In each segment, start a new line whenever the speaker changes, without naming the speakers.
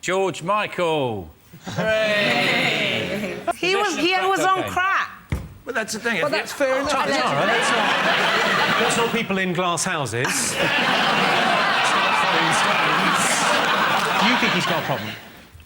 George Michael. Hooray!
He was on crack.
But that's the thing.
But that's fair enough.
Let's not people in glass houses. You think he's got a problem?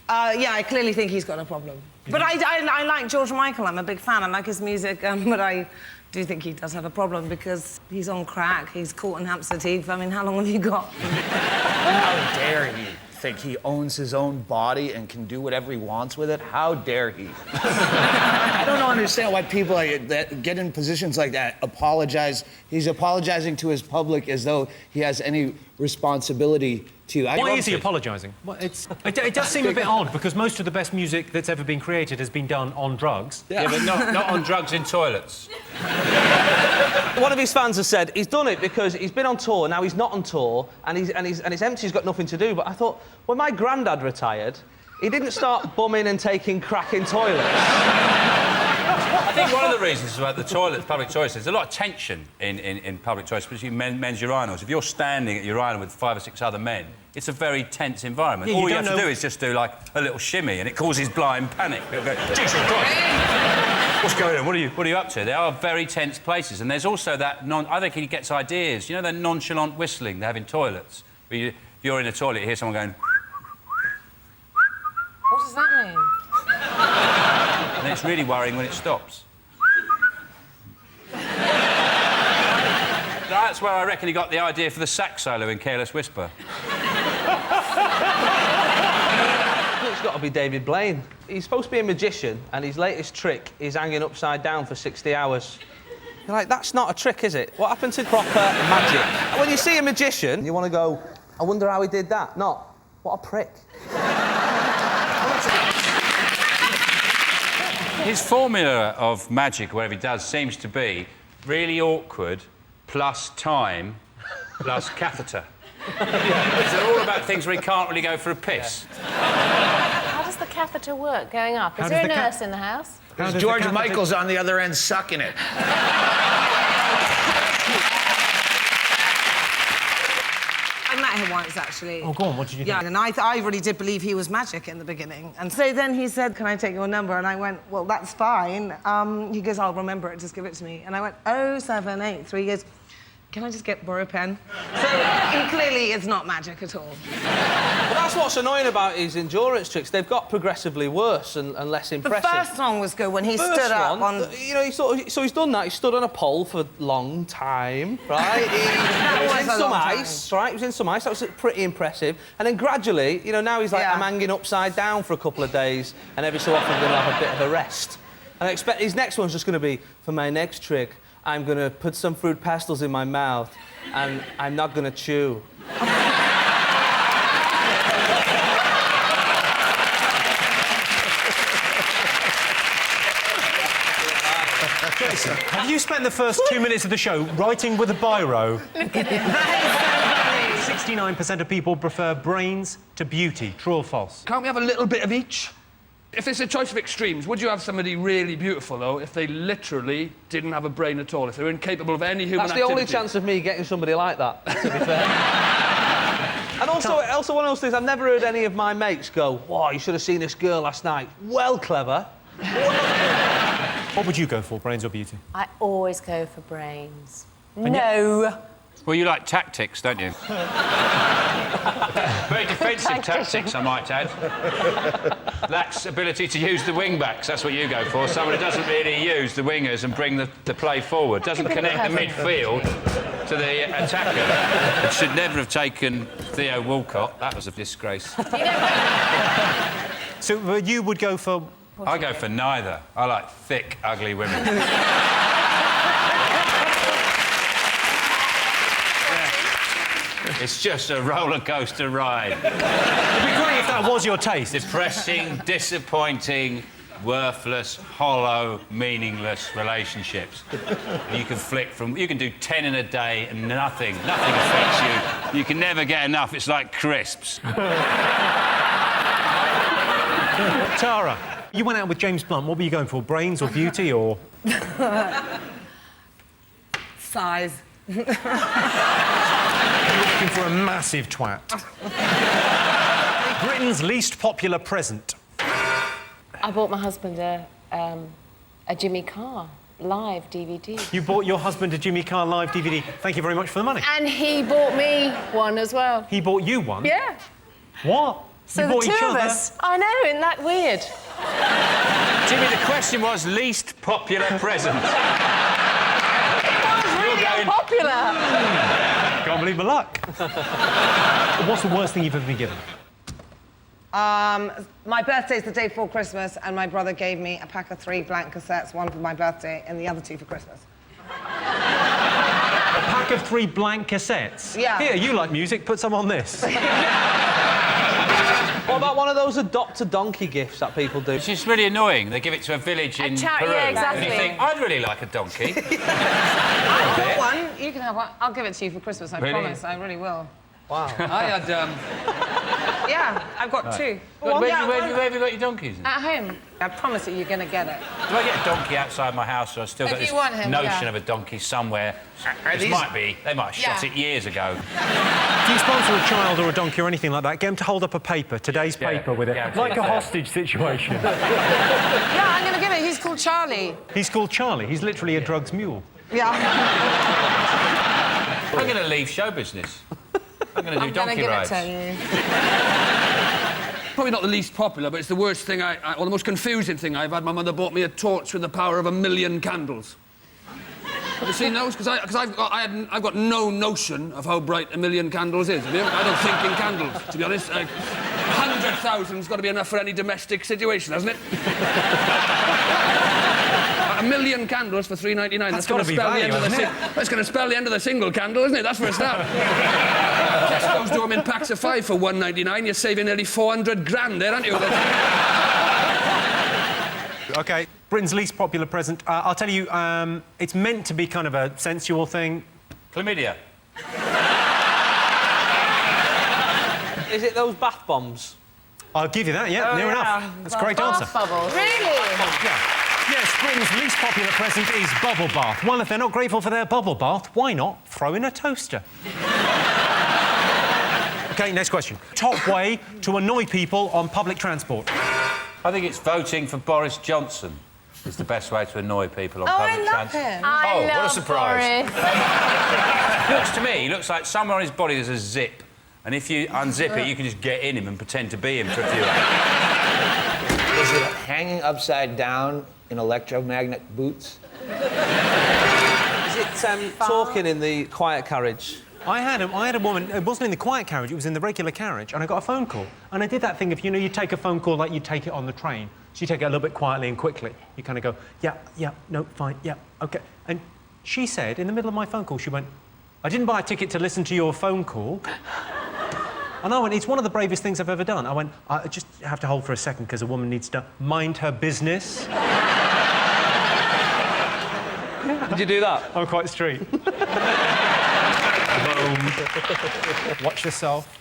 Yeah, I clearly think he's got a problem. But I like George Michael. I'm a big fan. I like his music, but I do think he does have a problem because he's on crack. He's caught in Hampstead Heath. I mean, how long have you got?
How dare he think he owns his own body and can do whatever he wants with it? How dare he? I don't understand why people that get in positions like that apologize. He's apologizing to his public as though he has any responsibility to...
Why is he apologising? Well, it does seem a bit odd, because most of the best music that's ever been created has been done on drugs.
Yeah, but not on drugs in toilets.
One of his fans has said he's done it because he's been on tour, now he's not on tour, and it's empty, he's got nothing to do. But I thought, when my granddad retired, he didn't start bumming and taking crack in toilets.
I think one of the reasons about the toilets, public toilets, there's a lot of tension in public toilets, especially men's urinals. If you're standing at urinal with 5 or 6 other men, it's a very tense environment.
Yeah,
All you have to do is just do, like, a little shimmy, and it causes blind panic. People go, Jesus Christ! What's going on? What are you up to? They are very tense places, and there's also that I think he gets ideas. You know that nonchalant whistling they have in toilets? Where if you're in a toilet, you hear someone going...
What does that mean?
And it's really worrying when it stops. That's where I reckon he got the idea for the sax solo in Careless Whisper.
It's got to be David Blaine. He's supposed to be a magician, and his latest trick is hanging upside down for 60 hours. You're like, that's not a trick, is it? What happened to proper magic? When you see a magician, you want to go, I wonder how he did that. Not, what a prick.
His formula of magic, whatever he does, seems to be really awkward, plus time, plus catheter. They're all about things where he can't really go for a piss.
How does the catheter work going up? Is there a nurse in the house?
Because George Michael's on the other end sucking it.
I met him once, actually.
Oh, go on, what did you think?
Yeah, and I really did believe he was magic in the beginning. And so then he said, can I take your number? And I went, well, that's fine. He goes, I'll remember it, just give it to me. And I went, 0783. He goes, can I just borrow a pen? So he clearly is not magic at all.
Well, that's what's annoying about his endurance tricks. They've got progressively worse and less impressive.
The first one was good when he stood up on...
You know, so he's done that. He stood on a pole for a long time, right? He was in some ice, right? He was in some ice. That was pretty impressive. And then gradually, you know, now he's like, I'm hanging upside down for a couple of days, and every so often I'm going to have a bit of a rest. And I expect his next one's just going to be, for my next trick, I'm going to put some fruit pastels in my mouth, and I'm not going to chew.
Jason, have you spent the first 2 minutes of the show writing with a biro? 69% of people prefer brains to beauty. True or false?
Can't we have a little bit of each? If it's a choice of extremes, would you have somebody really beautiful, though, if they literally didn't have a brain at all, if they were incapable of any human activity?
That's the only chance of me getting somebody like that, to be fair. And also one of those things, I've never heard any of my mates go, wow, you should have seen this girl last night. Well clever.
What would you go for, brains or beauty?
I always go for brains. No.
Well, you like tactics, don't you? Very defensive tactics, I might add. Lacks ability to use the wing-backs, that's what you go for. Someone who doesn't really use the wingers and bring the play forward. Doesn't connect the midfield to the attacker. It should never have taken Theo Walcott. That was a disgrace.
So you would go for...
I go for neither. I like thick, ugly women. It's just a roller coaster ride.
It'd be great if that was your taste.
Depressing, disappointing, worthless, hollow, meaningless relationships. And you can you can do 10 in a day and nothing affects you. You can never get enough. It's like crisps.
Tara, you went out with James Blunt. What were you going for, brains or beauty or...?
Size.
You're looking for a massive twat. Britain's least popular present.
I bought my husband a Jimmy Carr live DVD.
You bought your husband a Jimmy Carr live DVD. Thank you very much for the money.
And he bought me one as well.
He bought you one?
Yeah.
What?
So
you
the
bought
two
each
of
other?
us. I know, isn't that weird?
Jimmy, the question was least popular present.
Really unpopular.
Can't believe my luck. What's the worst thing you've ever been given?
My birthday's the day before Christmas, and my brother gave me a pack of 3 blank cassettes, one for my birthday and the other 2 for Christmas.
A pack of 3 blank cassettes?
Yeah.
Here, you like music, put some on this.
What about one of those adopt a donkey gifts that people do?
It's just really annoying. They give it to a village in Peru.
yeah, exactly.
And you think, I'd really like a donkey.
I've got one. You can have one. I'll give it to you for Christmas, I
Really?
promise. I really will.
Wow.
I had,
Yeah, I've got 2.
Where have you got your donkeys?
At home. I promise you, you're going to get it.
Do I get a donkey outside my house, or I've still got
If
this
you want him,
notion
yeah.
of a donkey somewhere? They might have shot it years ago.
If you sponsor a child or a donkey or anything like that, get them to hold up a paper, today's paper with it.
yeah,
like a
yeah.
hostage situation.
Yeah, I'm going to give it. He's called Charlie.
He's called Charlie. He's literally a drugs mule.
Yeah.
I'm going to leave show business. I'm going to do
I'm going to
donkey
give
rides.
it to you.
probably not the least popular, but it's the worst thing or the most confusing thing I've had. My mother bought me a torch with the power of 1,000,000 candles. Have you seen those? Because I've got no notion of how bright 1,000,000 candles is. Have you? I don't think in candles, to be honest. 100,000's got to be enough for any domestic situation, hasn't it? 1,000,000 candles for $3.99. That's going to spell the end of the That's going to spell the end of the single candle, isn't it? That's for a start. Tesco's do them in packs of 5 for $1.99. You're saving nearly 400 grand there, aren't you?
OK, Britain's least popular present. I'll tell you, it's meant to be kind of a sensual thing.
Chlamydia.
Is it those bath bombs?
I'll give you that, yeah, near enough. That's a great answer.
Bubbles. Really?
Yeah. Yes, Britain's least popular present is bubble bath. Well, if they're not grateful for their bubble bath, why not throw in a toaster? OK, next question. Top way to annoy people on public transport.
I think it's voting for Boris Johnson is the best way to annoy people on public transport.
him.
I
what a
love
surprise.
Boris.
To me, he looks like somewhere on his body there's a zip. And if you unzip it, you can just get in him and pretend to be him for a few hours.
Is it hanging upside down in electromagnet boots?
Is it talking in the quiet carriage?
I had a woman, it wasn't in the quiet carriage, it was in the regular carriage, and I got a phone call. And I did that thing if, you take a phone call like you take it on the train. So you take it a little bit quietly and quickly. You kind of go, yeah, no, fine, yeah, OK. And she said, in the middle of my phone call, she went, I didn't buy a ticket to listen to your phone call. And I went, it's one of the bravest things I've ever done. I went, I just have to hold for a second because a woman needs to mind her business.
Did you do that?
I'm quite street. Boom. Watch yourself.